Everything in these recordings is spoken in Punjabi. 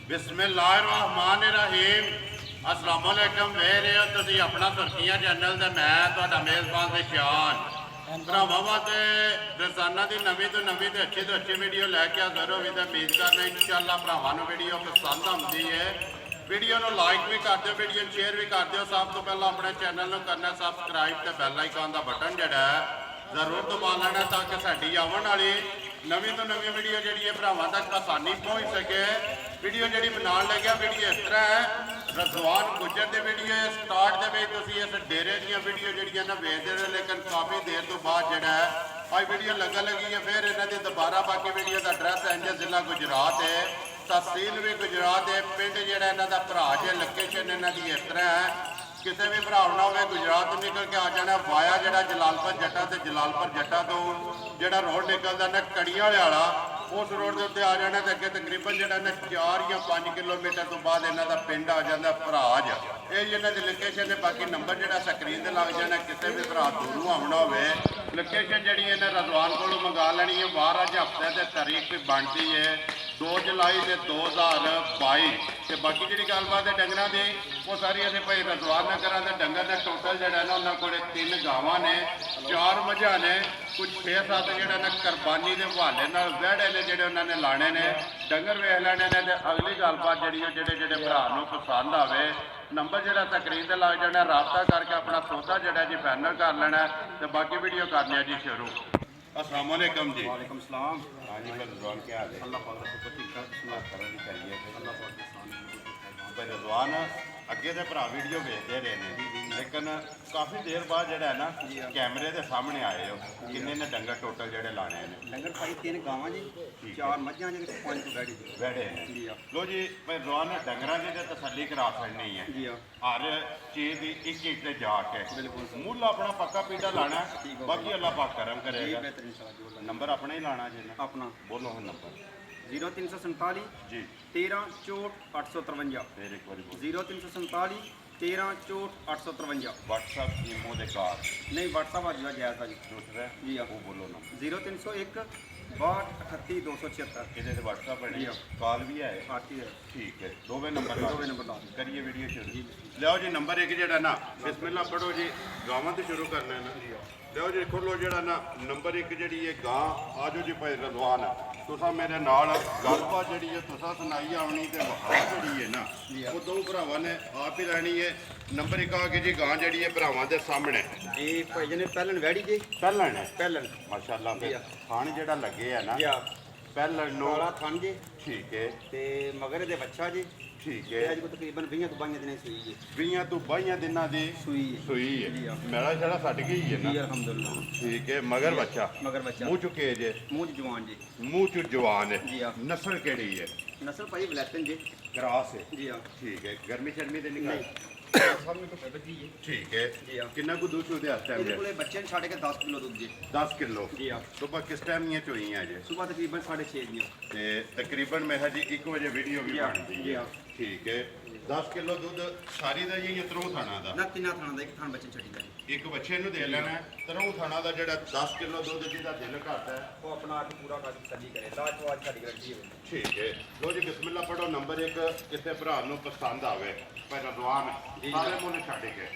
बिस्मिल्लाहिर्रहमानिर्रहीम अस्सलाम वालेकुम वेख रहे हो तुसीं अपना सुर्खियां चैनल ते मैं तुहाडा मेज़बान निशान भरावां वास्ते रोज़ाना की नवीं तो अच्छी वीडियो लैके हाज़र हो तो उम्मीद करना इंशाअल्लाह भरावां नूं वीडियो पसंद आती है। वीडियो को लाइक भी कर दो, वीडियो शेयर भी कर दो। सब तो पहले अपने चैनल को करना सबसक्राइब तो बैल आइकन का बटन जोड़ा है जरूर दबा लेना ताकि साड़ी आने वाली नवीं तो नवीं वीडियो जी भरावां तक आसानी पहुँच सके। वीडियो जी बना लगे वीडियो इस तरह है रजवान गुजर की वीडियो स्टार्ट के इस डेरे दीडियो जड़िया ना वेचते हो लेकिन काफ़ी देर तो बाद जोड़ा है अज वीडियो लगन लगी है। फिर इन्हों की दोबारा बाकी वीडियो का एड्रैस इंज जिला गुजरात है, तहसील भी गुजरात है, पिंड जोड़ा इन्हों का भरा जो लोकेशन इन्हों की इस तरह है किसी भी भरा ना हो गुजरात तो निकल के आ जाना वाया जोड़ा जलालपुर जट्टा से जलालपुर जट्टा तो जोड़ा रोड निकलता ना कड़ियां वाला उस रोड के उत्ते आ जाना तो अगे तकरीबन जोड़ा ना 4 या 5 किलोमीटर तो बाद इन्हों का पिंड आ जाता भराज। ये इन्हों की लोकेशन है। बाकी नंबर जोड़ा स्क्रीन से लग जाना किसी भी भरा दूरों आना हो लोकेशन जी इन्हें रजवान को मंगा लेनी है। महाराज हफ्ते की तारीख भी बनती है 2 जुलाई से 2022 तो बाकी जी गलबात है डंगर की वो सारी अभी भाई रजवान न करा डंगर का टोटल जोड़ा ना उन्होंने को 3 गावां ने 4 मझा ने कुछ 6-7 जोड़ा ना कुरबानी के हवाले वहड़े ने जोड़े उन्होंने लाने ने डंगर वेख लेने ने। तो अगली गलबात जी जोड़े जोड़े भरा पसंद आए नंबर जोड़ा स्क्रीन से लग जाना रबता करके अपना सौदा जोड़ा जी फाइनल कर लेना तो बाकी वीडियो करने जी शुरू। अस्सलाम वालेकुम जी। वालेकुम सलाम। हाँ जी भाई रजवान क्या हाल है? अल्लाह पाक का शुक्र ठीक ठाक सुना करनी चाहिए अल्लाह पाक के सामने भाई रजवान अगे तो भरा वीडियो भेजते रहे हैं लेकिन काफ़ी देर बाद जोड़ा है ना कैमरे के सामने आए हो किन्ने ने डंगर टोटल जोड़े लाने हैं? डंगर भाई 3 गावां जी 4 मझां जी 5 बैड़ी जी बैठे हैं जी हाँ लो जी भाई रजवान डंगर की तो तसली करा छड़नी है जी हाँ हर चीज़ की एक एक से जाके बिल्कुल मुੱਲ अपना पक्का पीटा लाना है बाकी अल्लाह पाक करम करेगा। बेहतर इंशाअल्लाह नंबर अपना ही लाना जी अपना बोलो हम नंबर 0347 जी 13 64 853 फिर एक बार बोलो 0347 13 64 853 व्हाट्सअप ईमो दे कार नहीं व्हाट्सअप आज जायज़ है जी दूसरा जी हाँ वो बोलो नंबर 0301 62 38 276 ਇਹਦੇ ਤੇ WhatsApp जी है हाँ कॉल भी है आती है ठीक है दोवें नंबर दोवें नंबर ला दो। करिए वीडियो शुरू लियाओ जी नंबर एक जेड़ा ना बिस्मिल्लाह पढ़ो जी गावां तो शुरू करना है ना लियाओ जी खोलो जेड़ा ना नंबर एक जी है गां आजो जी भाई रजवान तुसा मेरे नाल गलबात जी है तुसा सुनाई आवनी तो वहा जी है ना वो दो भरावां ने आप ही रहनी है। नंबर एक आ गई जी गां जी है भरावां दे सामने जी भाई जी ने पहलन वैड़ी जी पहलन है पहलन माशाअल्लाह फिर खान जेड़ा लगे है ना जी हाँ पहलन नो काला थन जी ठीक है ते मगर दे बच्चा जी ठीक ते है अज को तकरीबन 20 तो 22 दिन सुई जी 20 तो 22 दिनों की सुई है सुई जी है हाँ। मेरा छड़ा सट गई है जी ना अल्हम्दुलिल्लाह ठीक है मगर बच्चा मगर बच्चा मुँह चुके जे मुंह च जवान जी मुँह चु जवान है जी हाँ नस्ल केड़ी है? नस्ल भाई ब्लैकन जी क्रास है जी हाँ ठीक है गर्मी शर्मी तो निकल सब में तो बची जी ठीक है जी हाँ किन्ना को दूध चुदे टाइम ਇਹਦੇ ਕੋਲੇ ਬੱਚੇ ਨੇ ਛੱਡ ਕੇ 10 ਕਿਲੋ ਦੁੱਧ ਜੀ 10 किलो ਜੀ ਹਾਂ सुबह किस टाइम ये चोइयां जे ਸਵੇਰ ਤਕਰੀਬਨ 6:30 ਦੀਆਂ ते तकरीबन मैं जी 1 बजे वीडियो भी जी हाँ, बनती जी है हाँ। ठीक है 10 किलो दूध सारी ਦਾ ये तरह थाना ਦਾ ਨਾ ਤਿੰਨਾਂ ਥਾਣਾ ਦਾ ਇੱਕ ਥਾਣ ਬੱਚੇ ਛੱਡੀ ਦਾ ਜੀ ਇੱਕ ਬੱਚੇ ਨੂੰ ਦੇ ਲੈਣਾ ਤਰ੍ਹਾਂ ਥਾਣਾ ਦਾ ਜਿਹੜਾ 10 ਕਿਲੋ ਦੁੱਧ ਜਿਹਦਾ ਦਿਲ ਕਰਦਾ ਹੈ ਉਹ ਆਪਣਾ ਆਪ ਪੂਰਾ ਕਰ ਤਸੱਲੀ ਕਰੇ ਲਾਜਵਾਬ ਸਾਡੀ ਗਰੰਟੀ ਹੈ ਠੀਕ ਹੈ ਲੋ ਜੀ ਬਿਸਮਿਲ੍ਲਾ ਪੜੋ ਨੰਬਰ 1 ਕਿਸੇ ਭਰਾ ਨੂੰ ਪਸੰਦ ਆਵੇ ਪਰ ਰਜ਼ਵਾਨ ਜੀ। ਸਾਰੇ ਮੁੱਲ ਛੱਡ ਕੇ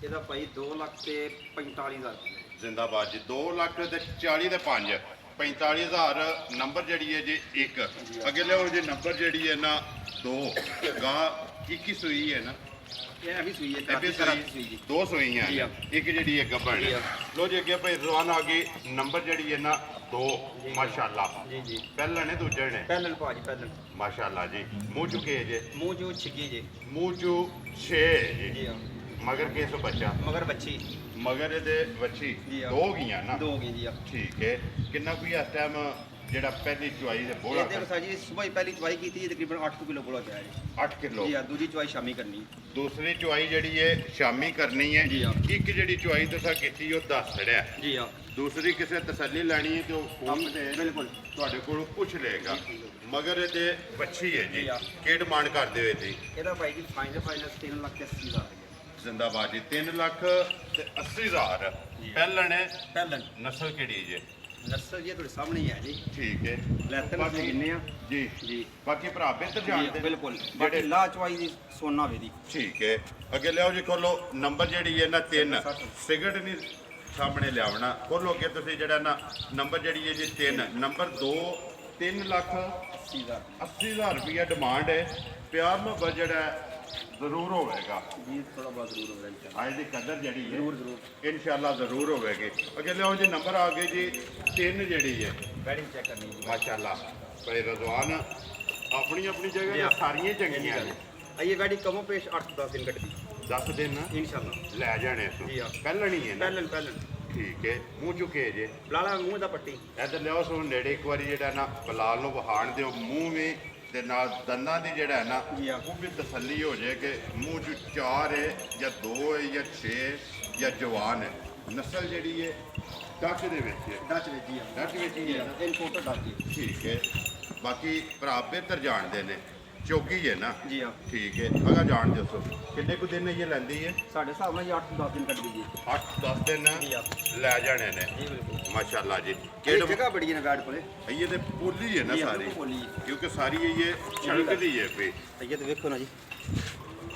ਇਹਦਾ ਭਾਈ 2 ਲੱਖ ਤੇ 45000 ਜ਼ਿੰਦਾਬਾਦ ਜੀ 2 ਲੱਖ ਤੇ 40 ਦੇ 5 45000 ਨੰਬਰ ਜਿਹੜੀ ਹੈ ਜੀ 1 ਅੱਗੇ ਲਿਓ ਜੀ ਨੰਬਰ ਜਿਹੜੀ ਹੈ ਨਾ 2 ਗਾਂ 21 ਸੂਈ ਹੈ ਨਾ ਇਹ ਅਭੀ ਸੂਈ ਹੈ ਇਹ ਵੀ ਕਰਾਤੀ ਸੂਈ ਜੀ ਦੋ ਸੂਈਆਂ ਜੀ ਹਾਂ। ਇੱਕ ਜਿਹੜੀ ਹੈ ਗੱਭਣ ਜੀ ਹਾਂ। ਲੋ ਜੀ ਅੱਗੇ ਭਾਈ ਰਜ਼ਵਾਨ ਆ ਗਈ ਨੰਬਰ ਜਿਹੜੀ ਹੈ ਨਾ 2 ਮਾਸ਼ਾਅੱਲਾ ਜੀ ਜੀ ਪਹਿਲਾਂ ਨੇ ਦੂਜੇ ਨੇ ਪਹਿਲਨ ਭਾਜੀ ਪਹਿਲਨ ਮਾਸ਼ਾਅੱਲਾ ਜੀ ਮੂੰਹ ਚੁੱਕੇ ਜੇ ਮੂੰਹ ਜੋ ਛਿੱਗੀ ਜੀ ਮੂੰਹ ਚੂ 6 ਜੀ ਜੀ ਹਾਂ ਮਗਰ ਕਿਸ ਬੱਚਾ ਮਗਰ ਬੱਚੀ ਮਗਰ ਇਹਦੇ ਵੱਛੀ ਜੀ ਹਾਂ। ਦੋ ਗਈਆਂ ਨਾ ਦੋ ਗਈ ਜੀ ਆ ਠੀਕ ਹੈ ਕਿੰਨਾ ਕੋਈ ਇਸ ਟਾਈਮ ਜਿਹੜਾ ਪਹਿਲੀ ਚੁਆਈ ਦੇ ਬੋਲਾ ਇਹ ਦੇਖੋ ਸਾਜੀ ਸਵੇਰ ਪਹਿਲੀ ਚਵਾਈ ਕੀਤੀ ਜੀ ਤਕਰੀਬਨ 8 ਕਿਲੋ ਬੋਲਾ ਗਿਆ ਜੀ 8 ਕਿਲੋ ਜੀ ਆ ਦੂਜੀ ਚਵਾਈ ਸ਼ਾਮੀ ਕਰਨੀ ਦੂਸਰੀ ਚੁਆਈ ਜਿਹੜੀ ਹੈ ਸ਼ਾਮੀ ਕਰਨੀ ਹੈ ਜੀ ਹਾਂ। ਇੱਕ ਜਿਹੜੀ ਚੁਆਈ ਤੁਸੀਂ ਕੀਤੀ ਉਹ ਦੱਸ ਛੜਿਆ ਜੀ ਆ ਦੂਸਰੀ ਕਿਸੇ ਤਸੱਲੀ ਲੈਣੀ ਹੈ ਤੇ ਉਹ ਫੋਨ ਤੇ ਬਿਲਕੁਲ ਤੁਹਾਡੇ ਕੋਲੋਂ ਪੁੱਛ ਲਏਗਾ ਮਗਰ ਇਹਦੇ ਬੱਚੀ ਹੈ ਜੀ ਜੀ ਹਾਂ। ਕੀ ਡਿਮਾਂਡ ਕਰਦੇ ਹੋਏ ਜੀ ਇਹਦਾ ਭਾਈ ਜੀ ਫਾਈਨਲ 3 ਲੱਖ ਤੇ 80 ਹਜ਼ਾਰ ਰੁਪਏ ਜ਼ਿੰਦਾਬਾਦ ਜੀ 3 ਲੱਖ ਤੇ 80 ਹਜ਼ਾਰ ਪਹਿਲਣ ਹੈ ਪਹਿਲਨ ਨਸਲ ਕਿਹੜੀ ਜੇ ਨਸਲ ਜੀ ਤੁਹਾਡੇ ਸਾਹਮਣੇ ਹੀ ਹੈ ਜੀ। ਠੀਕ ਹੈ ਲੈਤਨ ਬਾਕੀ- ਅਸੀਂ ਕਿੰਨੇ ਆ ਜੀ ਜੀ ਬਾਕੀ ਭਰਾ ਬਿਹਤਰ ਜਾਣਦੇ ਨੇ। ਬਿਲਕੁਲ ਬਾਕੀ ਲਾਹ ਚਵਾਈ ਦੀ ਸੋਨਾ ਵੇ ਦੀ ਠੀਕ ਹੈ ਅੱਗੇ ਲਿਆਓ ਜੀ ਖੋਲੋ ਨੰਬਰ ਜਿਹੜੀ ਹੈ ਨਾ 3 ਸਿਗਰਟ ਨਹੀਂ ਸਾਹਮਣੇ ਲਿਆਉਣਾ ਖੋਲੋ ਅੱਗੇ ਤੁਸੀਂ ਜਿਹੜਾ ਨਾ ਨੰਬਰ ਜਿਹੜੀ ਹੈ ਜੀ 3 ਨੰਬਰ 2 3,80,000 ਰੁਪਇਆ ਡਿਮਾਂਡ ਹੈ ਪਿਆਰ ਮੁਹੱਬਤ ਜਿਹੜਾ ਹੈ ਜ਼ਰੂਰ ਹੋਵੇਗਾ ਜੀ ਥੋੜਾ ਬਹੁਤ ਜ਼ਰੂਰ ਹੋ ਰਿਹਾ ਅੱਜ ਦੀ ਕਦਰ ਜਿਹੜੀ ਹੈ ਜ਼ਰੂਰ ਇਨਸ਼ਾਅੱਲਾ ਜ਼ਰੂਰ ਹੋਵੇਗੀ ਅੱਗੇ ਲਿਆਓ ਜੀ ਨੰਬਰ ਆ ਗਏ ਜੀ 3 ਜਿਹੜੀ ਹੈ ਬੈਡਿੰਗ ਚੈੱਕ ਕਰਨੀ ਜੀ। ਮਾਸ਼ਾਅੱਲਾ ਭਾਈ ਰਜ਼ਵਾਨ ਆਪਣੀ ਆਪਣੀ ਜਗ੍ਹਾ ਤੇ ਸਾਰੀਆਂ ਚੰਗੀਆਂ ਨੇ ਆਈਏ ਗਾੜੀ ਕਮੋ ਪੇਸ਼ 8-10 ਦਿਨ ਕੱਢਦੀ 10 ਦਿਨ ਇਨਸ਼ਾਅੱਲਾ ਲੈ ਜਾਣੇ ਸੋ ਜੀ ਹਾਂ। ਪਹਿਲਾਂ ਨਹੀਂ ਹੈ ਨਾ ਪਹਿਲਨ ਠੀਕ ਹੈ ਮੂੰਹ ਚੁੱਕੇ ਜੇ ਲਾਲਾ ਮੂੰਹ ਦਾ ਪੱਟੀ ਇੱਧਰ ਲਿਆਓ ਸੋ ਨੇੜੇ ਇੱਕ ਵਾਰੀ ਜਿਹੜਾ ਨਾ ਬਲਾਲ ਨੂੰ ਵਹਾਣ ਦਿਓ ਮੂੰਹ ਵੀ ਤੇ ਨਾਲ ਦੰਦਾਂ ਦੀ ਜਿਹੜਾ ਹੈ ਨਾ ਜੀ ਹਾਂ। ਉਹ ਵੀ ਤਸੱਲੀ ਹੋ ਜਾਏ ਕਿ ਮੂੰਹ 'ਚ 4 ਹੈ ਜਾਂ 2 ਹੈ ਜਾਂ 6 ਜਾਂ ਜਵਾਨ ਹੈ ਨਸਲ ਜਿਹੜੀ ਹੈ ਡੱਚ ਦੇ ਵਿੱਚ ਹੈ ਡੱਚ ਵਿੱਚ ਜੀ ਆ ਡੱਚ ਵਿੱਚ ਹੀ ਹੈ ਨਾ ਇਨ ਫੋਟੋ ਡੱਚ ਜੀ ਠੀਕ ਹੈ ਬਾਕੀ ਭਰਾ ਬਿਹਤਰ ਜਾਣਦੇ ਨੇ ਚੌਕੀ ਹੈ ਨਾ ਜੀ ਹਾਂ। ਠੀਕ ਹੈ ਅਗਾ ਜਾਣ ਦਿਓ ਸੋ ਕਿੰਨੇ ਕੁ ਦਿਨ ਇਹ ਲੈਂਦੀ ਹੈ ਸਾਡੇ ਹਿਸਾਬ ਨਾਲ ਜੀ 8-10 ਦਿਨ ਕੱਢਦੀ ਜੀ 8-10 ਦਿਨ ਜੀ ਹਾਂ। ਲੈ ਜਾਣੇ ਨੇ ਜੀ ਬਿਲਕੁਲ ਮਾਸ਼ਾਅੱਲਾ ਜੀ ਕਿਹੜੀ ਜਗ੍ਹਾ ਬੜੀ ਹੈ ਗਾਰਡ ਕੋਲੇ ਇਹ ਤੇ ਪੋਲੀ ਹੈ ਨਾ ਜੀ ਹਾਂ, ਸਾਰੀ ਪੋਲੀ। ਕਿਉਂਕਿ ਸਾਰੀ ਇਹ ਛੜਕਦੀ ਹੈ ਪਈ ਆਈਏ ਤੇ ਵੇਖੋ ਨਾ ਜੀ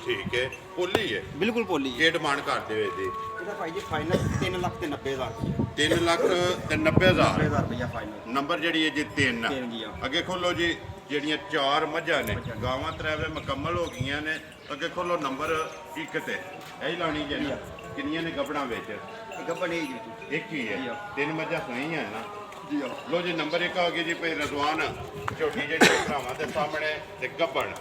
ਠੀਕ ਹੈ ਪੋਲੀ ਹੈ ਬਿਲਕੁਲ ਪੋਲੀ ਕੀ ਡਿਮਾਂਡ ਕਰਦੇ ਹੋਏ ਜੀ ਇਹਦਾ ਭਾਈ ਜੀ ਫਾਈਨਲ 3,90,000 3,90,000 ਰੁਪਇਆ ਫਾਈਨਲ ਨੰਬਰ ਜਿਹੜੀ ਹੈ ਜੀ 3 ਤਿੰਨ ਜੀ ਆ। ਅੱਗੇ ਖੋਲੋ ਜੀ ਜਿਹੜੀਆਂ 4 ਮੱਝਾਂ ਨੇ ਗਾਵਾਂ ਤਰੇਵੇ ਮੁਕੰਮਲ ਹੋ ਗਈਆਂ ਨੇ ਅੱਗੇ ਖੋਲੋ ਨੰਬਰ 1 ਤੇ ਇਹ ਲਾਣੀ ਜੀ ਨਾ ਕਿੰਨੀਆਂ ਨੇ ਗੱਬੜਾਂ ਵਿੱਚ ਇਹ ਗੱਬਣ ਇਹ ਜੀ ਇੱਕ ਹੀ ਜੀ ਹੈ ਆ। 3 ਮੱਝਾਂ ਸੋਈਆਂ ਨਾ ਜੀ ਆ ਲੋ ਜੀ ਨੰਬਰ 1 ਆ ਗਿਆ ਜੀ ਭਾਈ ਰਜ਼ਵਾਨ ਝੋਟੀ ਜਿਹੜੀ ਭਰਾਵਾਂ ਦੇ ਸਾਹਮਣੇ ਤੇ ਗੱਬਣ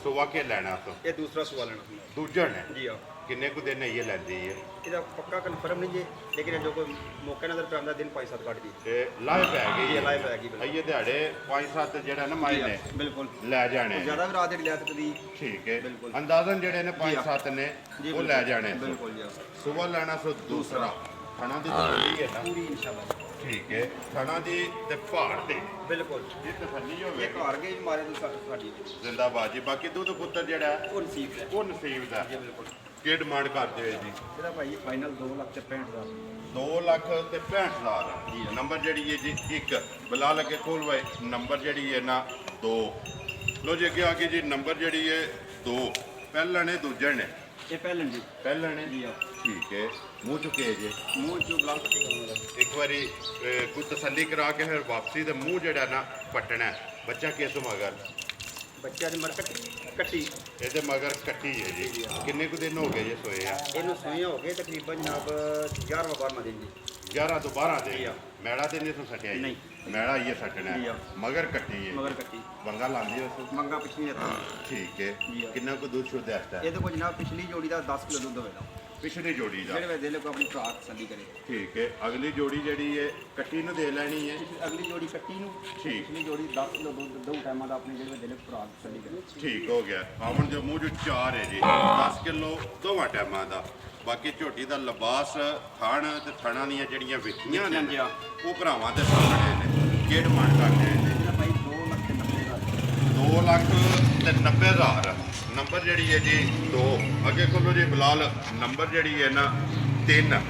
ਸੁਵਾ ਕੇ ਲੈਣਾ ਤੋਂ ਇਹ ਦੂਸਰਾ ਸਵਾਲ ਲੈਣਾ ਸੀ। ਦੂਜਾ ਨੇ ਜੀ ਆ ਕਿੰਨੇ ਕੁ ਦਿਨ ਇਹ ਲੈਂਦੀ ਹੈ ਇਹਦਾ ਪੱਕਾ ਕਨਫਰਮ ਨਹੀਂ ਜੀ ਲੇਕਿਨ ਜੋ ਕੋਈ ਮੌਕੇ ਨਜ਼ਰ ਪੈਂਦਾ ਦਿਨ 5-7 ਕੱਢ ਜੀ ਤੇ ਲਾਈਵ ਪੈ ਗਈ ਜੀ, live ਪੈ ਗਈ ਬਿਲਕੁਲ। ਇਹ ਦਿਹਾੜੇ 5-7 ਜਿਹੜਾ ਨਾ ਮਾਈ ਨੇ ਬਿਲਕੁਲ ਲੈ ਜਾਣੇ ਨੇ। ਜ਼ਿਆਦਾ ਵੀ ਰਾਤ ਦੀ ਲੈ ਸਕਦੀ ਠੀਕ ਹੈ ਬਿਲਕੁਲ। ਅੰਦਾਜ਼ਨ ਜਿਹੜੇ ਨੇ ਜੀ ਹਾਂ। 5-7 ਨੇ ਜੀ ਉਹ ਬਿਲਕੁਲ। ਲੈ ਜਾਣੇ ਬਿਲਕੁਲ ਜੀ ਸੁਬਹ ਲੈਣਾ ਸੋ ਦੂਸਰਾ ਥਣਾ ਦੀ ਤਸੱਲੀ ਹੈ ਨਾ ਪੂਰੀ ਇਨਸ਼ਾਅੱਲਾ ਠੀਕ ਹੈ ਥਣਾ ਦੀ ਤੇ ਪਹਾੜ ਤੇ ਬਿਲਕੁਲ ਇਹ ਤਸੱਲੀ ਇਹ ਹੋਵੇ ਘਰ ਗਏ ਮਾਰੇ ਤੋਂ ਸਾਡੀ ਜ਼ਿੰਦਾਬਾਦ ਜੀ ਬਾਕੀ ਦੁੱਧ ਪੁੱਤਰ ਜਿਹੜਾ ਹੈ, ਉਹ ਨਸੀਬ ਹੈ ਉਹ ਨਸੀਬ ਦਾ ਜੀ ਬਿਲਕੁਲ ਕੀ ਡਿਮਾਂਡ ਕਰਦੇ ਹੋਏ ਜੀ ਇਹਦਾ ਭਾਈ ਫਾਈਨਲ 2,65,000 2 ਲੱਖ ਤੇ 65,000 ਨੰਬਰ ਜਿਹੜੀ ਹੈ ਜੀ 1 ਬੁਲਾ ਲਗੇ ਖੋਲ ਵਾਏ ਨੰਬਰ ਜਿਹੜੀ ਹੈ ਨਾ 2 ਲੋ ਜੀ ਅੱਗੇ ਆ ਗਈ ਜੀ ਨੰਬਰ ਜਿਹੜੀ ਹੈ 2 ਪਹਿਲਾ ਨੇ ਦੂਜਾ ਨੇ ਇਹ ਪਹਿਲਨ ਜੀ ਪਹਿਲਾ ਨੇ ਜੀ ਆ ਠੀਕ ਹੈ ਮੂੰਹ ਚੁੱਕੇ ਜੇ ਮੂੰਹ ਚੋਂ ਬਲਾਲ ਪੱਟੀ ਕਰਾਂਗਾ ਇੱਕ ਵਾਰੀ ਕੋਈ ਤਸੱਲੀ ਕਰਾ ਕੇ ਫਿਰ ਵਾਪਸੀ ਤੇ ਮੂੰਹ ਜਿਹੜਾ ਨਾ ਪਟਣਾ ਹੈ। ਬੱਚਾ ਕਿਸ ਮਗਰ ਬੱਚਿਆਂ ਦੀ ਮਰ ਕੱਟੀ ਇਹਦੇ ਮਗਰ ਕੱਟੀ ਹੈ ਜੀ ਕਿੰਨੇ ਕੁ ਦਿਨ ਹੋ ਗਏ ਜੇ ਸੋਏ ਆ ਇਹਨੂੰ ਸੋਈਆਂ ਹੋ ਗਏ ਤਕਰੀਬਨ ਜਨਾਬ 11ਵਾਂ ਦਿਨ ਜੀ 11 ਤੋਂ 12 ਦੇ ਜੀ ਆ। ਮੈਲਾ ਤੇ ਨਹੀਂ ਸੋ ਸਟਿਆ ਜੀ ਨਹੀਂ। ਮੈਲਾ ਇਹ ਸਟਣਾ ਜੀ ਆ। ਮਗਰ ਕੱਟੀ ਹੈ ਮਗਰ ਕੱਟੀ ਬੰਗਾ ਲਾਉਂਦੀ ਉਸ ਮੰਗਾ ਪਿਛਲੀ ਰੱਖੀ ਠੀਕ ਹੈ ਜੀ ਆ। ਕਿੰਨਾ ਕੁ ਦੁੱਧ ਸ਼ੁੱਧ ਹੈ ਇਸ time? ਇਹਦੇ ਕੋਲ ਜਨਾਬ ਪਿਛਲੀ ਜੋੜੀ ਦਾ 10 ਕਿਲੋ ਦੁੱਧ ਹੋਵੇਗਾ ਪਿਛਲੀ ਜੋੜੀ ਦਾ ਜਿਹੜੇ ਵੇ ਦਿਲ ਕੋ ਆਪਣੀ ਭਰਾ ਤਸੱਲੀ ਕਰੇ ਠੀਕ ਹੈ ਅਗਲੀ ਜੋੜੀ ਜਿਹੜੀ ਹੈ ਕੱਟੀ ਨੂੰ ਦੇ ਲੈਣੀ ਹੈ ਅਗਲੀ ਜੋੜੀ ਕੱਟੀ ਨੂੰ ਠੀਕ। ਪਿਛਲੀ ਜੋੜੀ 10 ਕਿਲੋ ਦੁੱਧ ਦੋ ਟਾਈਮਾਂ ਦਾ ਆਪਣੇ ਜਿਹੜੇ ਦਿਲ ਭਰਾ ਤਸੱਲੀ ਕਰੇ ਠੀਕ ਹੋ ਗਿਆ ਆਵਣ ਦੇ ਮੂੰਹ 'ਚ 4 ਹੈ ਜੀ 10 ਕਿਲੋ ਦੋਵਾਂ ਟਾਈਮਾਂ ਦਾ ਬਾਕੀ ਝੋਟੀ ਦਾ ਲਿਬਾਸ ਥਣ ਤੇ ਥਣਾਂ ਦੀਆਂ ਜਿਹੜੀਆਂ ਵਿੱਚੀਆਂ ਨੇ ਜੀ ਆ। ਉਹ ਭਰਾਵਾਂ ਦੇ ਸਾਹਮਣੇ ਨੇ ਕੀ ਡਿਮਾਂਡ ਕਰਦੇ ਨੇ ਇਹਦਾ ਭਾਈ 2,90,000 2 ਲੱਖ ਤੇ 90,000 ਨੰਬਰ ਜਿਹੜੀ ਹੈ ਜੀ 2 ਅੱਗੇ ਖੋਲੋ ਜੀ ਬਲਾਲ ਨੰਬਰ ਜਿਹੜੀ ਹੈ ਨਾ 3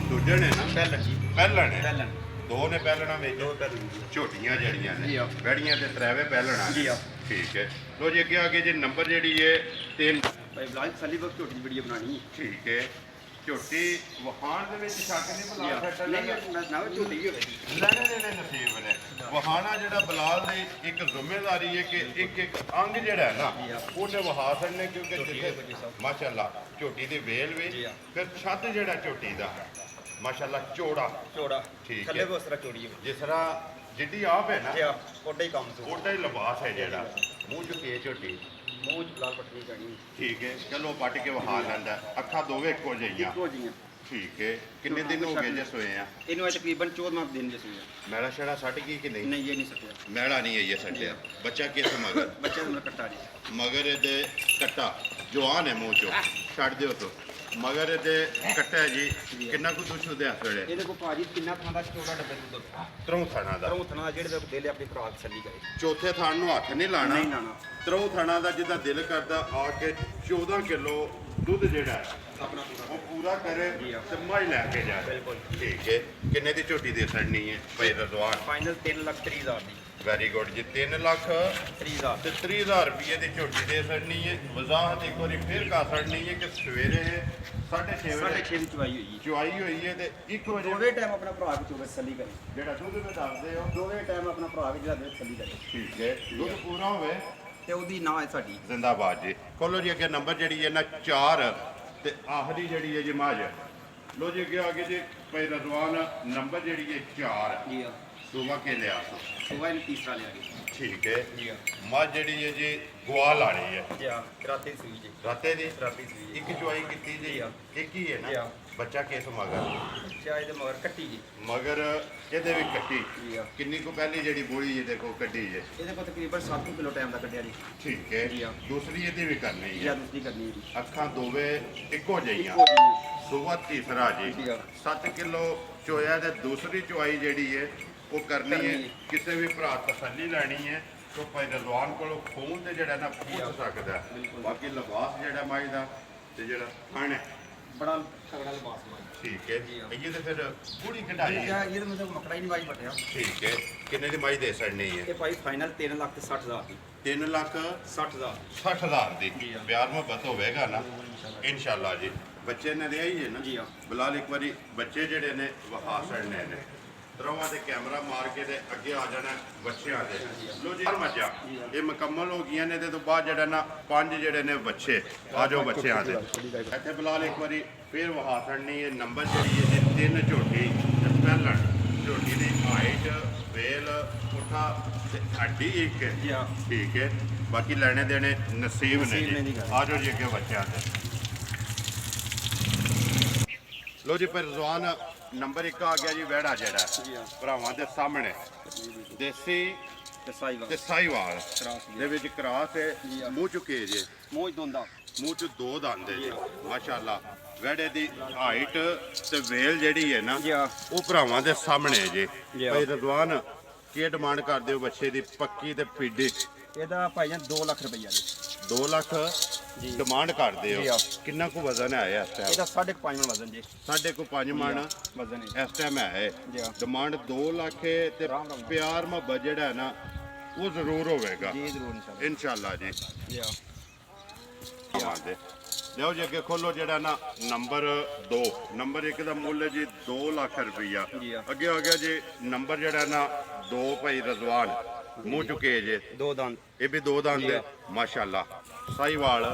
ਦੂਜੇ ਨੇ ਨਾ ਪਹਿਲਨ ਜੀ ਪਹਿਲਾਂ ਨੇ ਪਹਿਲਨ ਦੋ ਨੇ ਪਹਿਲਣਾ ਵਿੱਚ ਦੋ ਪਹਿਲਨ ਜੀ ਝੋਟੀਆਂ ਜਿਹੜੀਆਂ ਜੀ ਨੇ ਆ। ਬੈੜੀਆਂ ਤੇ ਤਰੇਵੇ ਪਹਿਲਣਾ ਜੀ ਆ। ਠੀਕ ਹੈ ਲੋ ਜੀ ਅੱਗੇ ਆ ਕੇ ਜੀ ਨੰਬਰ ਜਿਹੜੀ ਹੈ 3 ਭਾਈ ਬਲਾਲ ਤਸੱਲੀ ਬਖਸ਼ ਝੋਟੀ ਦੀ ਵੀਡੀਓ ਬਣਾਣੀ ਠੀਕ ਹੈ ਝੋਟੀ ਵਹਾਣ ਦੇ ਵਿੱਚ ਛੱਕ ਨਹੀਂ ਜੀ ਬਲਾਲ ਆ। ਸੈਟ ਨਹੀਂ ਨਾ ਝੋਟੀ ਹੀ ਹੋਵੇ ਲੈਣੇ ਦੇ ਨਸੀਬ ਨੇ ਵਹਾਣਾ ਜਿਹੜਾ ਬਲਾਲ ਦੀ ਇੱਕ ਜ਼ਿੰਮੇਵਾਰੀ ਹੈ ਕਿ ਇੱਕ ਇੱਕ ਅੰਗ ਜਿਹੜਾ ਹੈ ਜੀ ਨਾ ਆ। ਉਹਨੇ ਵਹਾ ਛੱਡਨੇ ਕਿਉਂਕਿ ਝੋਟੀ ਜਿੱਥੇ ਦੇ ਬੱਚੇ ਸਭ। ਮਾਸ਼ਾਅੱਲਾ ਝੋਟੀ ਦੀ ਵੇਲ ਜੀ ਵੀ ਆ। ਫਿਰ ਛੱਤ ਜਿਹੜਾ ਝੋਟੀ ਦਾ ਮਾਸ਼ਾਅੱਲਾ ਚੌੜਾ ਚੋੜਾ ਠੀਕ ਥੱਲੇ ਹੈ। ਵੀ ਉਸ ਤਰ੍ਹਾਂ ਚੋੜੀ ਹੋਵੇ ਜਿਸ ਤਰ੍ਹਾਂ ਜਿੱਡੀ ਆਪ ਹੈ ਨਾ ਜੀ ਆ ਓਡਾ ਹੀ ਕੰਮ ਤੋਂ ਉਹਦਾ ਹੀ ਲਿਬਾਸ ਹੈ ਜਿਹੜਾ ਮੂੰਹ ਚੁੱਕੇ ਝੋਟੀ ਮੂੰਹ ਚ ਲਾਲ ਪੱਟੀ ਜਾਣੀ ਠੀਕ ਹੈ ਚਲੋ ਪੱਟ ਕੇ ਵਹਾ ਲੈਂਦਾ ਅੱਖਾਂ ਦੋਵੇਂ ਇੱਕੋ ਜਿਹੀਆਂ ਇੱਕੋ ਜੀਆਂ ਠੀਕ ਹੈ ਕਿੰਨੇ ਦਿਨ ਹੋ ਗਏ ਜੇ ਸੋਏ ਆ ਇਹਨੂੰ ਅੱਜ ਤਕਰੀਬਨ 14ਵਾਂ ਦਿਨ ਜੇ ਸੂਇਆ ਮੈਲਾ ਛੜਾ ਛੱਡ ਗਈ ਕਿ ਨਹੀਂ ਨਹੀਂ ਇਹ ਨਹੀਂ ਸਕਿਆ ਮੈਲਾ ਨਹੀਂ ਆਈ ਛੱਡਿਆ ਬੱਚਾ ਕਿਸ ਮਗਰ ਬੱਚੇ ਨੂੰ ਕੱਟਾ ਜੀ ਮਗਰ ਇਹਦੇ ਕੱਟਾ ਜਵਾਨ ਹੈ ਮੂੰਹ ਚੋਂ ਛੱਡ ਦਿਓ ਤੋ ਮਗਰ ਇਹਦੇ ਕੱਟਿਆ ਜੀ ਕਿੰਨਾ ਕੁ ਦੁੱਧ ਦੇ ਵੇਲੇ ਇਹਦੇ ਕੋਲ ਭਾਜੀ ਕਿੰਨਾ ਥਾਂ ਦਾ 14 ਡੱਬੇ ਦੁੱਧ ਤਰੋਂ ਥਾਣਾ ਦਾ ਤਰੋਂ ਥਾਂ ਜਿਹੜੇ ਦੇ ਦਿਲ ਆਪਣੀ ਖੁਰਾਕ ਛੱਲੀ ਕਰੇ ਚੌਥੇ ਥਾਣ ਨੂੰ ਹੱਥ ਨਹੀਂ ਲਾਣਾ ਨਹੀਂ ਲਾਣਾ ਤਰੋਂ ਥਾਣਾ ਦਾ ਜਿੱਦਾਂ ਦਿਲ ਕਰਦਾ ਆ ਕੇ 14 ਕਿਲੋ ਦੁੱਧ ਜਿਹੜਾ ਹੈ, ਆਪਣਾ ਉਹ ਪੂਰਾ ਕਰੇ ਤੇ ਮੱਝ ਲੈ ਕੇ ਜਾਏ। ਬਿਲਕੁਲ ਠੀਕ ਹੈ। ਕਿੰਨੇ ਦੀ ਝੋਟੀ ਦੇ ਸੜਨੀ ਹੈ ਭਾਈ ਰਜ਼ਵਾਨ? ਫਾਈਨਲ 3,30,000 ਦੀ ਵੈਰੀ ਗੁੱਡ ਜੀ। 3 ਲੱਖ 30,000 ਤੇ 30,000 ਰੁਪਏ ਦੀ ਝੋਟੀ ਦੇ ਸੜਨੀ ਹੈ। ਵਜ਼ਾਹਤ ਇੱਕ ਵਾਰੀ ਫਿਰ ਕਾ ਸੜਨੀ ਹੈ ਕਿ ਸਵੇਰੇ 6:30 ਵਜੇ 6:30 ਦੀ ਚਵਾਈ ਹੋਈ ਚੁਆਈ ਹੋਈ ਹੈ ਤੇ 1 ਵਜੇ ਦੋਵੇਂ ਟਾਈਮ ਆਪਣਾ ਭਰਾ ਵੀ ਚੋਵੇ ਤਸੱਲੀ ਕਰੇ ਜਿਹੜਾ ਦੁੱਧ ਮੈਂ ਦੱਸਦੇ ਹੋ ਦੋਵੇਂ ਟਾਈਮ ਆਪਣਾ ਭਰਾ ਵੀ ਜਿਹੜਾ ਦੇ ਤਸੱਲੀ ਕਰੇ ਠੀਕ ਹੈ। ਦੁੱਧ ਪੂਰਾ ਹੋਵੇ ਤੇ ਉਹਦੀ ਨਾਂ ਹੈ ਸਾਡੀ ਜ਼ਿੰਦਾਬਾਦ ਜੀ। ਖੋਲੋ ਜੀ ਅੱਗੇ ਨੰਬਰ ਜਿਹੜੀ ਹੈ ਨਾ 4 ਤੇ ਆਖਰੀ ਜਿਹੜੀ ਹੈ ਜੀ ਮੱਝ। ਲੋ ਜੀ ਅੱਗੇ ਜੀ ਭਾਈ ਰਜ਼ਵਾਨ ਨੰਬਰ ਜਿਹੜੀ ਹੈ 4 ਜੀ ਆ ਸੁਬਾ ਕੇ ਲਿਆ ਸੁਬਾਹ ਨੂੰ ਤੀਸਰਾ ਲਿਆ ਜੀ ਠੀਕ ਹੈ। ਜੀ ਆ ਮੱਝ ਜਿਹੜੀ ਹੈ ਜੀ ਗਵਾਲ ਵਾਲੀ ਹੈ ਜੀ ਆ ਰਾਤੇ ਦੀ ਸੂਈ ਜੀ ਰਾਤੇ ਦੀ ਰਾਤੀ ਸੂਈ ਜੀ ਇੱਕ ਚੁਆਈ ਕੀਤੀ ਜੀ ਇੱਕ ਹੀ ਹੈ ਜੀ ਨਾ ਆ। ਬੱਚਾ ਕਿਸ ਮਗਰ ਚਾਹੇ ਦੇ ਮਗਰ ਕੱਟੀ ਜੀ ਮਗਰ ਇਹਦੇ ਵੀ ਕੱਟੀ ਜੀ ਆ ਕਿੰਨੀ ਕੁ ਪਹਿਲੀ ਜਿਹੜੀ ਬੋਲੀ ਜੀ ਦੇਖੋ ਕੱਢੀ ਜੇ ਇਹਦੇ ਕੋਲ ਤਕਰੀਬਨ 7 ਕਿਲੋ ਟਾਈਮ ਦਾ ਕੱਢਿਆ ਜੀ ਠੀਕ ਹੈ। ਜੀ ਆ। ਦੂਸਰੀ ਇਹਦੀ ਵੀ ਕਰਨੀ ਜਾਂ ਹੈ ਦੂਸਰੀ ਕਰਨੀ ਹੈ ਜੀ ਅੱਖਾਂ ਦੋਵੇਂ ਇੱਕੋ ਜਿਹੀਆਂ ਇੱਕੋ ਜੀ ਸੁਬਾ ਤੀਸਰਾ ਜੀ ਜੀ ਆ। 7 ਕਿਲੋ ਚੋਇਆ ਤੇ ਦੂਸਰੀ ਚੁਆਈ ਜਿਹੜੀ ਹੈ ਉਹ ਕਰਨੀ ਹੈ। ਕਿਸੇ ਵੀ ਭਰਾ ਤਸੱਲੀ ਲੈਣੀ ਹੈ ਤਾਂ ਭਾਈ ਰਜ਼ਵਾਨ ਕੋਲੋਂ ਫੋਨ ਤੇ ਜਿਹੜਾ ਨਾ ਪੁੱਛ ਸਕਦਾ ਹੈ। ਬਿਲਕੁਲ। ਬਾਕੀ ਲਿਬਾਸ ਜਿਹੜਾ ਮਾਈ ਦਾ ਤੇ ਜਿਹੜਾ ਥਣ ਹੈ ਬੜਾ ਤਗੜਾ ਲਿਬਾਸ ਮਾਰੀ ਠੀਕ ਹੈ। ਜੀ ਆ। ਇਹ ਤੇ ਫਿਰ ਪੂਰੀ ਕਢਾਈ ਹੈ ਇਹ ਤਾਂ ਮਤਲਬ ਮਕੜਾ ਹੀ ਨਹੀਂ ਵਾਈ ਬਟਿਆ ਠੀਕ ਹੈ। ਕਿੰਨੇ ਦੀ ਮਾਈ ਦੇ ਸੜਨੀ ਹੈ? ਇਹ ਭਾਈ ਫਾਈਨਲ 3,60,000 ਦੀ 3 ਲੱਖ 60,000 60,000 ਦੀ ਜੀ ਆ। ਪਿਆਰ ਮੁਹੱਬਤ ਹੋਵੇਗਾ ਨਾ ਇਨਸ਼ਾਅੱਲਾ ਜੀ। ਬੱਚੇ ਨੇ ਰਿਹਾ ਹੀ ਹੈ ਨਾ ਜੀ ਆ। ਬਿਲਾਲ ਇੱਕ ਵਾਰੀ ਬੱਚੇ ਜਿਹੜੇ ਨੇ ਵਹਾ ਸੜਨੇ ਨੇ ਤਰੋਵਾਂ ਤੇ ਕੈਮਰਾ ਮਾਰ ਕੇ ਤੇ ਅੱਗੇ ਆ ਜਾਣਾ ਬੱਚਿਆਂ ਦੇ। ਲੋ ਜੀ ਮੱਝਾਂ ਇਹ ਮੁਕੰਮਲ ਹੋ ਗਈਆਂ ਨੇ ਤੇ ਤੋਂ ਬਾਅਦ ਜਿਹੜਾ ਨਾ 5 ਜਿਹੜੇ ਨੇ ਬੱਚੇ ਆ ਜਾਓ ਬੱਚਿਆਂ ਦੇ ਇੱਥੇ ਬਿਲਾਲ ਇੱਕ ਵਾਰੀ ਫਿਰ ਵਹਾ ਸੜਨੀ ਹੈ ਨੰਬਰ ਜਿਹੜੀ ਹੈ ਜੀ 3 ਝੋਟੀ ਤੇ ਪਹਿਲਣ ਝੋਟੀ ਦੀ ਹਾਈਟ ਵੇਲ ਪੁੱਠਾ ਤੇ ਹੱਡੀ ਇੱਕ ਹੈ ਜੀ ਆ। ਠੀਕ ਹੈ। ਬਾਕੀ ਲੈਣੇ ਦੇਣੇ ਨਸੀਬ ਨੇ ਨਸੀਬ ਨੇ ਜੀ। ਦੀ ਗੱਲ। ਆ ਜਾਓ ਜੀ ਅੱਗੇ ਬੱਚਿਆਂ ਦੇ। ਲੋ ਜੀ ਪਰ ਰਜ਼ਵਾਨ ਨੰਬਰ 1 ਆ ਗਿਆ ਜੀ ਵਹਿੜਾ ਜਿਹੜਾ ਜੀ ਆ। ਭਰਾਵਾਂ ਦੇ ਸਾਹਮਣੇ ਦੇਸੀ ਤੇ ਸਾਈਵਾਲ ਤੇ ਸਾਈਵਾਲ ਕਰਾਸ ਦੇ ਵਿੱਚ ਕਰਾਸ ਹੈ ਜੀ ਆ। ਮੂੰਹ ਚੁੱਕੇ ਜੇ ਮੋਜ ਦੋਂਦਾ ਮੂੰਹ ਚ 2 ਦੰਦ ਹੈ ਜੀ ਮਾਸ਼ਾਅੱਲਾ। ਵਹਿੜੇ ਦੀ ਹਾਈਟ ਤੇ ਵੇਲ ਜਿਹੜੀ ਹੈ ਨਾ ਜੀ ਆ। ਉਹ ਭਰਾਵਾਂ ਦੇ ਸਾਹਮਣੇ ਜੇ ਜੀ ਆ। ਭਾਈ ਰਜ਼ਵਾਨ ਕੀ ਡਿਮਾਂਡ ਕਰਦੇ ਹੋ ਬੱਚੇ ਦੀ ਪੱਕੀ ਤੇ ਪੀਡੀ? ਇਹਦਾ ਭਾਈ ਜਾਨ 2 ਲੱਖ ਰੁਪਈਆ ਜੀ 2 ਲੱਖ ਜੀ। ਡਿਮਾਂਡ ਕਰਦੇ ਜੀ ਹੋ ਆ। ਕਿੰਨਾ ਕੁ ਵਜ਼ਨ ਹੈ ਇਸ ਟਾਈਮ? ਇਹਦਾ 5.5 ਮਣ ਵਜ਼ਨ ਜੀ ਸਾਡੇ ਕੋਲ 5 ਮਣ ਵਜ਼ਨ ਹੈ ਇਸ ਟਾਈਮ ਹੈ ਜੀ ਆ। ਡਿਮਾਂਡ 2 ਲੱਖ ਹੈ ਤੇ ਆਰਾਮ ਨਾਲ। ਪਿਆਰ ਮੁਹੱਬਤ ਜਿਹੜਾ ਹੈ ਨਾ ਉਹ ਜ਼ਰੂਰ ਹੋਵੇਗਾ ਜੀ ਜ਼ਰੂਰ ਇਨਸ਼ਾਅੱਲਾ ਇਨਸ਼ਾਅੱਲਾ ਜੀ। ਜੀ ਆ। ਆਵਾਂਦੇ ਲਿਓ ਜੀ ਅੱਗੇ ਖੋਲੋ ਜਿਹੜਾ ਨਾ ਨੰਬਰ 2 ਨੰਬਰ 1 ਦਾ ਮੁੱਲ ਹੈ ਜੀ 2 ਲੱਖ ਰੁਪਈਆ। ਜੀ ਆ। ਅੱਗੇ ਆ ਗਿਆ ਜੀ ਨੰਬਰ ਜਿਹੜਾ ਨਾ 2 ਭਾਈ ਰਜ਼ਵਾਨ ਮੂੰਹ ਚੁੱਕੇ ਜੇ 2 ਦੰਦ ਇਹ ਵੀ 2 ਦੰਦ ਜੀ ਹੈ ਆ। ਮਾਸ਼ਾਅੱਲਾ। ਸਾਈਵਾਲ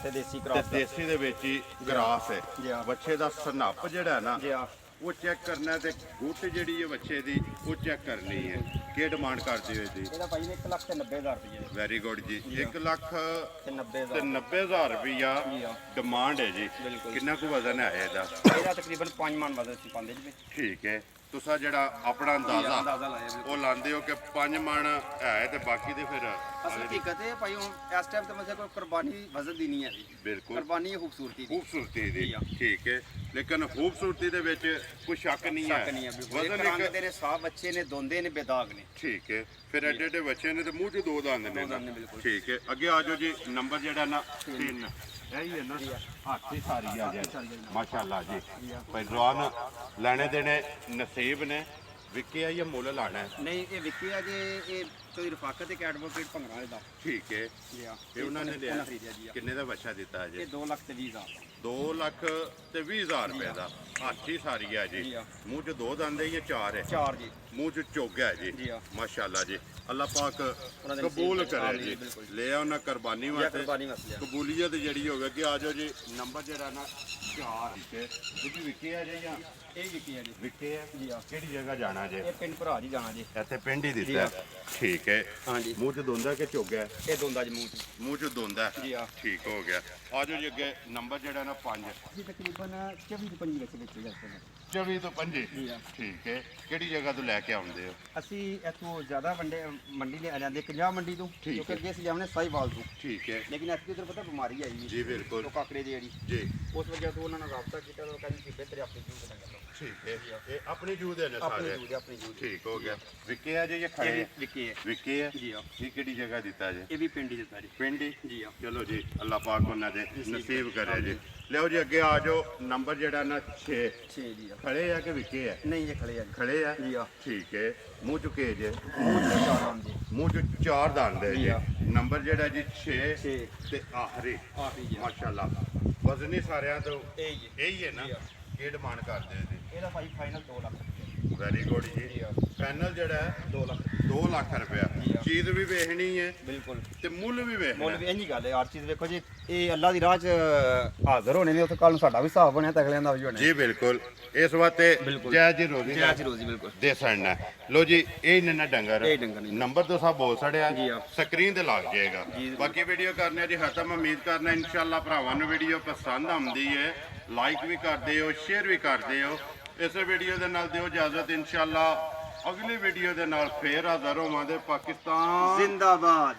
ਤੇ ਦੇਸੀ ਤੇ ਕਰਾਸ ਦਾ ਦੇਸੀ ਦੇ ਵਿੱਚ ਹੀ ਗਰਾਸ ਹੈ ਜੀ ਆ। ਬੱਚੇ ਦਾ ਸਨੱਪ ਜਿਹੜਾ ਹੈ ਨਾ ਜੀ ਆ। ਉਹ ਚੈੱਕ ਕਰਨਾ ਹੈ ਤੇ ਗੁੱਟ ਜਿਹੜੀ ਹੈ ਬੱਚੇ ਦੀ ਉਹ ਚੈੱਕ ਕਰਨੀ ਹੈ। ਕੀ ਡਿਮਾਂਡ ਕਰਦੇ ਹੋ ਇਹਦੀ? ਇਹਦਾ ਭਾਈ 1,90,000 ਰੁਪਈਆ ਵੈਰੀ ਗੁੱਡ ਜੀ। ਜੀ। 1 ਲੱਖ ਤੇ ਤੇ 90,000 90,000 ਰੁਪਈਆ ਜੀ ਆ। ਡਿਮਾਂਡ ਹੈ ਜੀ। ਬਿਲਕੁਲ। ਕਿੰਨਾ ਕੁ ਵਜ਼ਨ ਹੈ ਇਹਦਾ? ਇਹਦਾ ਤਕਰੀਬਨ 5 ਮਣ ਵਜ਼ਨ ਸੀ ਪਾਉਂਦੇ ਜੀ ਠੀਕ ਹੈ। ਤੁਸੀਂ ਜਿਹੜਾ ਆਪਣਾ ਅੰਦਾਜ਼ਾ ਅੰਦਾਜ਼ਾ ਲਾਇਆ ਬਿਲਕੁਲ। ਉਹ ਲਾਉਂਦੇ ਹੋ ਕਿ 5 ਮਣ ਹੈ ਤੇ ਬਾਕੀ ਦੇ ਫਿਰ ਅਸਲ ਹਕੀਕਤ ਇਹ ਭਾਈ ਹੁਣ ਇਸ ਟਾਈਮ ਤੇ ਮਤਲਬ ਕੋਈ ਕੁਰਬਾਨੀ ਵਜ਼ਨ ਦੀ ਨਹੀਂ ਹੈ ਜੀ ਬਿਲਕੁਲ ਕੁਰਬਾਨੀ ਹੈ ਖੂਬਸੂਰਤੀ ਦੀ ਖੂਬਸੂਰਤੀ ਦੀ ਜੀ ਆ। ਠੀਕ ਹੈ। ਲੇਕਿਨ ਖੂਬਸੂਰਤੀ ਦੇ ਵਿੱਚ ਕੋਈ ਸ਼ੱਕ ਨਹੀਂ ਹੈ। ਸ਼ੱਕ ਨਹੀਂ ਹੈ ਬਿਲਕੁਲ ਇਹ ਵਜ਼ਨ ਰੰਗ ਇੱਕ ਤੇਰੇ ਸਾਫ ਬੱਚੇ ਨੇ ਦੋਂਦੇ ਨੇ ਬੇਦਾਗ ਨੇ ਠੀਕ ਹੈ। ਫਿਰ ਐਡੇ ਐਡੇ ਬੱਚੇ ਨੇ ਤੇ ਮੂੰਹ 'ਚ 2 ਦੰਦ ਨੇ ਦੋ ਦੰਦ ਨਾ। ਨੇ ਬਿਲਕੁਲ। ਠੀਕ ਹੈ। ਅੱਗੇ ਆ ਜਾਓ ਜੀ ਨੰਬਰ ਜਿਹੜਾ ਨਾ 3 ਇਹੀ ਹੈ ਨਾ ਹੱਥ ਹੀ ਸਾਰੀ ਆ ਜਾਏ ਮਾਸ਼ਾਅੱਲਾ ਜੀ। ਭਾਈ ਜਵਾਨ ਲੈਣੇ ਦੇਣੇ ਨਸੀਬ ਨੇ ਵਿਕਿਆ ਜਾਂ ਮੁੱਲ ਲਾਣਾ ਹੈ? ਨਹੀਂ ਇਹ ਵਿਕੀ ਆ ਜੇ ਇਹ ਕੋਈ ਰਫਾਕਤ ਇੱਕ ਐਡਵੋਕੇਟ ਭੰਗਰਾ ਵਾਲੇ ਦਾ ਠੀਕ ਹੈ। ਜੀ ਆ ਇਹ ਉਹਨਾਂ ਨੇ ਲਿਆ ਖਰੀਦਿਆ ਜੀ ਆ। ਕਿੰਨੇ ਦਾ ਬੱਚਾ ਦਿੱਤਾ ਇਹ ਜੀ? 2 ਲੱਖ ਤੇ 20,000 2 ਲੱਖ ਤੇ 20,000 ਰੁਪਏ ਦਾ ਹੱਥ ਹੀ ਸਾਰੀ ਆ ਜੀ। ਜੀ ਆ। ਮੂੰਹ 'ਚ 2 ਦੰਦ ਹੈ ਜਾਂ 4 ਹੈ? 4 ਜੀ ਮੂੰਹ 'ਚ ਚੁੱਗ ਹੈ ਜੀ ਜੀ ਆ। ਮਾਸ਼ਾਅੱਲਾ ਜੀ। ਅੱਲਾਹ ਪਾਕ ਉਹਨਾਂ ਦੇ ਕਬੂਲ ਨਸੀਬ ਕਰੇ ਵਿੱਚ ਜੀ। ਬਿਲਕੁਲ। ਲੈ ਆ ਉਹਨਾਂ ਕੁਰਬਾਨੀ ਜਾਂ ਵਾਸਤੇ ਕੁਰਬਾਨੀ ਮਸਲਿਆ ਕਬੂਲੀਅਤ ਜਿਹੜੀ ਹੋਵੇ ਕਿ ਆ ਜਾਓ ਜੀ ਨੰਬਰ ਜਿਹੜਾ ਨਾ 4 ਠੀਕ ਹੈ। ਤੁਸੀਂ ਵਿਕੇ ਆ ਜੀ ਜਾਂ ਇਹ ਵਿਕੀ ਆ ਜੀ ਵਿਕੇ ਆ? ਜੀ ਆ। ਕਿਹੜੀ ਜਗ੍ਹਾ ਜਾਣਾ ਜੇ? ਇਹ ਪਿੰਡ ਭਰਾ ਜੀ ਜਾਣਾ ਜੀ ਇੱਥੇ ਪਿੰਡ ਹੀ ਜੀ ਦਿੱਤਾ ਆ। ਹੈ। ਠੀਕ ਹੈ। ਹਾਂਜੀ ਮੂੰਹ 'ਚ ਦੋਂਦਾ ਕਿ ਚੁੱਗ ਹੈ? ਇਹ ਦੋਂਦਾ ਜੀ ਮੂੰਹ 'ਚ ਮੂੰਹ 'ਚ ਦੋਂਦਾ ਜੀ ਆ। ਠੀਕ ਹੋ ਗਿਆ। ਆ ਜਾਓ ਜੀ ਅੱਗੇ ਨੰਬਰ ਜਿਹੜਾ ਨਾ 5 ਜੀ ਤਕਰੀਬਨ 24 ਤੋਂ 25 ਵਿੱਚ ਵਿੱਚ ਜਾਂਦਾ 24 ਤੋਂ 25 ਜੀ ਆ। ਠੀਕ ਹੈ ਕਿਹੜੀ ਜਗ੍ਹਾ ਤੋਂ ਲੈ ਕੇ ਆਉਂਦੇ ਹੋ ਅਸੀਂ ਇੱਥੋਂ ਜ਼ਿਆਦਾ ਮੰਡੀ ਲੈ ਜਾਂਦੇ 50 ਮੰਡੀ ਤੋਂ ਠੀਕ ਕਿਉਂਕਿ ਹੈ। ਅੱਗੇ ਅਸੀਂ ਜਾਵਣੇ ਸਾਈਵਾਲ ਤੋਂ ਠੀਕ ਹੈ ਲੇਕਿਨ ਐਤਕੀ ਉਧਰ ਪਤਾ ਬਿਮਾਰੀ ਆਈ ਜੀ ਬਿਲਕੁਲ ਉਹ ਕਾਕੜੇ ਦੀ ਜਿਹੜੀ ਜੀ ਉਸ ਵਜ੍ਹਾ ਤੋਂ ਉਹਨਾਂ ਨਾਲ ਰਾਬਤਾ ਕੀਤਾ ਤਾਂ ਉਹ ਕਹਿੰਦੇ ਕਿ ਬਿਹਤਰ ਆਪਣੀ ਜੂਨ ਬਣਾ ਲਓ ਠੀਕ ਹੈ ਇਹ ਆਪਣੀ ਜੂ ਦੇ ਨੇ ਆਪਣੀ ਸਾਰੇ ਜੂਨ ਆਪਣੀ ਜੂਨ ਠੀਕ ਹੋ ਗਿਆ ਵਿਕੇ ਆ ਜੇ ਜਾਂ ਖੜੇ ਇਹ ਆ? ਵਿਕੇ ਹੈ ਵਿਕੇ ਆ ਜੀ ਆ ਇਹ ਕਿਹੜੀ ਜਗ੍ਹਾ ਦਿੱਤਾ ਜੇ ਇਹ ਵੀ ਪਿੰਡ ਹੀ ਦਿੱਤਾ ਜੀ ਪਿੰਡੀ ਜੀ ਆ ਚਲੋ ਜੀ ਅੱਲਾਹ ਪਾਕ ਉਹਨਾਂ ਦੇ ਨਸੀਬ ਕਰੇ ਜੀ ਲਿਓ ਜੀ ਅੱਗੇ ਆ ਜਾਓ ਨੰਬਰ ਜਿਹੜਾ ਨਾ 6 6 ਜੀ ਆ ਖੜੇ ਆ ਕਿ ਵਿਕੇ ਆ ਨਹੀਂ ਇਹ ਖਲੇ ਆ ਜੀ ਖੜੇ ਆ ਜੀ ਆ ਠੀਕ ਹੈ ਮੂੰਹ ਚੁੱਕੇ ਜੇ ਮੂੰਹ ਤੇ ਚਾਰ ਆਉਂਦੇ ਮੂੰਹ ਚ 4 ਦੰਦ ਹੈ ਜੀ ਜੀ ਆ। ਨੰਬਰ ਜਿਹੜਾ ਜੀ 6 6 ਤੇ ਆਖਰੀ ਆਖਰੀ ਜੀ ਆ। ਮਾਸ਼ਾਅੱਲਾ ਵਜ਼ਨੀ ਸਾਰਿਆਂ ਤੋਂ ਇਹ ਜੀ ਇਹੀ ਹੈ ਨਾ ਜੀ ਆ। ਕੀ ਡਿਮਾਂਡ ਕਰਦੇ ਜੀ ਇਹਦਾ ਭਾਈ ਫਾਈਨਲ 2 ਲੱਖ ਵੈਰੀ ਗੁੱਡ ਜੀ ਜੀ ਆ। ਫਾਈਨਲ ਜਿਹੜਾ ਹੈ 2 ਲੱਖ 2 ਲੱਖ ਰੁਪਇਆ ਜੀ ਆ। ਚੀਜ਼ ਵੀ ਵੇਖਣੀ ਹੈ ਬਿਲਕੁਲ ਤੇ ਮੁੱਲ ਵੀ ਵੇਖਣਾ ਮੁੱਲ ਵੀ ਇੰਨੀ ਗੱਲ ਹੈ ਹਰ ਚੀਜ਼ ਵੇਖੋ ਜੀ ਇਹ ਅੱਲਾ ਦੀ ਰਾਹ 'ਚ ਹਾਜ਼ਰ ਹੋਣੇ ਨੇ ਉੱਥੇ ਕੱਲ ਨੂੰ ਸਾਡਾ ਵੀ ਹਿਸਾਬ ਬਣਿਆ ਤੇ ਅਗਲਿਆਂ ਦਾ ਵੀ ਹੋਣਾ ਜੀ ਬਿਲਕੁਲ ਇਸ ਵਾਸਤੇ ਬਿਲਕੁਲ। ਜੈ ਜੀ ਰੋਜ਼ੀ ਜੈ ਜੀ ਰੋਜ਼ੀ ਬਿਲਕੁਲ ਦੇ ਸੜਨਾ ਲੋ ਜੀ ਇਹ ਨੇ ਨਾ ਡੰਗਰ ਇਹ ਡੰਗਰ ਨੇ। ਨੰਬਰ ਤੋਂ ਸਭ ਬੋਲ ਸੜਿਆ ਜੀ ਆ। ਸਕਰੀਨ ਤੇ ਲੱਗ ਜਾਏਗਾ ਜੀ। ਬਾਕੀ ਵੀਡੀਓ ਕਰਨੇ ਜੀ ਹਤਮ ਉਮੀਦ ਕਰਨਾ ਇਨਸ਼ਾਅੱਲਾ ਭਰਾਵਾਂ ਨੂੰ ਵੀਡੀਓ ਪਸੰਦ ਆਉਂਦੀ ਹੈ ਲਾਈਕ ਵੀ ਕਰਦੇ ਹੋ ਸ਼ੇਅਰ ਵੀ ਕਰਦੇ ਹੋ ਇਸੇ ਵੀਡੀਓ ਦੇ ਨਾਲ ਦਿਓ ਇਜਾਜ਼ਤ ਇਨਸ਼ਾਅੱਲਾ ਅਗਲੀ ਵੀਡੀਓ ਦੇ ਨਾਲ ਫੇਰ ਹਾਜ਼ਰ ਹੋਵਾਂਗੇ ਪਾਕਿਸਤਾਨ ਜ਼ਿੰਦਾਬਾਦ